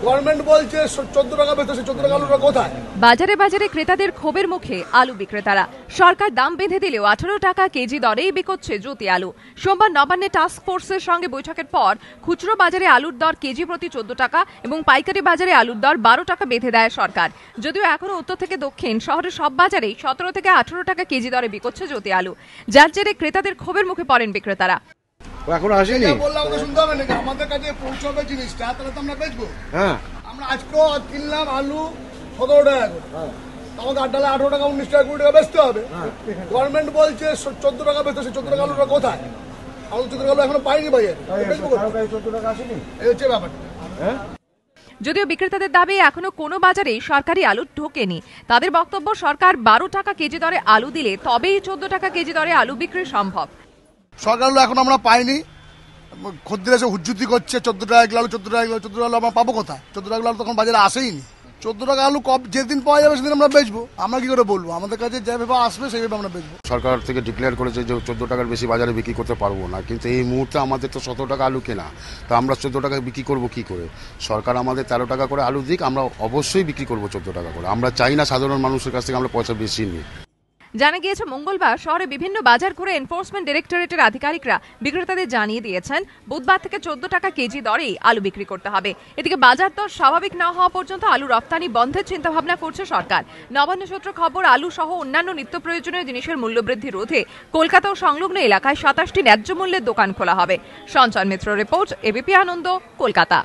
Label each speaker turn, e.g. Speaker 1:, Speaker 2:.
Speaker 1: Government বলছে 14 টাকা বেচতে, 14 টাকা আলুটা কোথায়?
Speaker 2: বাজারে বাজারে ক্রেতাদের ক্ষোভের মুখে আলু বিক্রেতারা। সরকার দাম বেঁধে দিলেও 18 টাকা কেজি দরেই বিকোচ্ছে জ্যোতি আলু। সোমবার নবান্নে টাস্ক ফোর্সের সঙ্গে বৈঠকের পর খুচরো বাজারে আলুর দর কেজি প্রতি 14 টাকা এবং পাইকারি বাজারে আলুর দর 12 টাকা বেঁধে দেয় সরকার। যদিও এখনো উত্তর থেকে দক্ষিণ শহরের সব বাজারেই 17 থেকে 18 টাকা কেজি দরে বিকোচ্ছে জ্যোতি আলু, যার জেরে ক্রেতাদের ক্ষোভের মুখে পড়েন বিক্রেতারা।
Speaker 3: এখনো আসেনি,
Speaker 1: বললাম ওকে শুনতে হবে নাকি? আমাদের কাছে পৌঁছাবে জিনিসটা, তাহলে তো আমরা বেচবো।
Speaker 3: হ্যাঁ,
Speaker 1: আমরা আজকেও কিনলাম আলু 17 টাকা করে, আমাকে 8 ডালে 18 টাকা 19 টাকা 20 টাকা বেচতে হবে। গভর্নমেন্ট বলছে 14 টাকা বেচতে, 14 টাকা আলুটা কোথায়? আলু 14 টাকা আলু এখনো পাইনি বাজারে, বেচবো কোথায়?
Speaker 3: 14 টাকা আসেনি,
Speaker 1: এই হচ্ছে ব্যাপারটা।
Speaker 2: যদিও বিক্রেতাদের দাবি এখনো কোনো বাজারেই সরকারি আলু ঢোকেনি। তাদের বক্তব্য, সরকার 12 টাকা কেজি দরে আলু দিলে তবেই 14 টাকা কেজি দরে আলু বিক্রি সম্ভব।
Speaker 1: সরকার আলু এখন আমরা পাইনি, খদ্দের এসে হুজ্জুতি করছে 14 টাকা কিলো আলু, 14 টাকা কিলো, 14 টাকা আলু আমরা পাবো কোথায়? 14 টাকা আলু তখন বাজারে আসেইনি। 14 টাকা আলু যেদিন পাওয়া যাবে সেদিন আমরা বেচবো। আমরা কি করে বলবো? আমাদের কাছে যেভাবে আসবে সেইভাবে আমরা বেচবো।
Speaker 4: সরকার থেকে ডিক্লেয়ার করেছে যে 14 টাকার বেশি বাজারে বিক্রি করতে পারবো না, কিন্তু এই মুহূর্তে আমাদের তো 17 টাকা আলু কেনা, তো আমরা 14 টাকায় বিক্রি করবো কি করে? সরকার আমাদের 13 টাকা করে আলু দিক, আমরা অবশ্যই বিক্রি করবো 14 টাকা করে। আমরা চাই না সাধারণ মানুষের কাছ থেকে আমরা পয়সা বেশি নিই।
Speaker 2: জানা গিয়েছে, মঙ্গলবার শহরে বিভিন্ন বাজার ঘুরে এনফোর্সমেন্ট ডিরেক্টরেটের আধিকারিকরা বিক্রেতাদের জানিয়ে দিয়েছেন বুধবার থেকে 14 টাকা কেজি দরেই আলু বিক্রি করতে হবে। এদিকে বাজার দর স্বাভাবিক না হওয়া পর্যন্ত আলু রপ্তানি বন্ধের চিন্তাভাবনা করছে সরকার। নবান্ন সূত্র খবর, আলু সহ অন্যান্য নিত্য প্রয়োজনীয় জিনিসের মূল্যবৃদ্ধি রোধে কলকাতা ও সংলগ্ন এলাকায় 27টি ন্যায্য মূল্যের দোকান খোলা হবে। সঞ্চয় মিত্র রিপোর্ট, এবিপি আনন্দ, কলকাতা।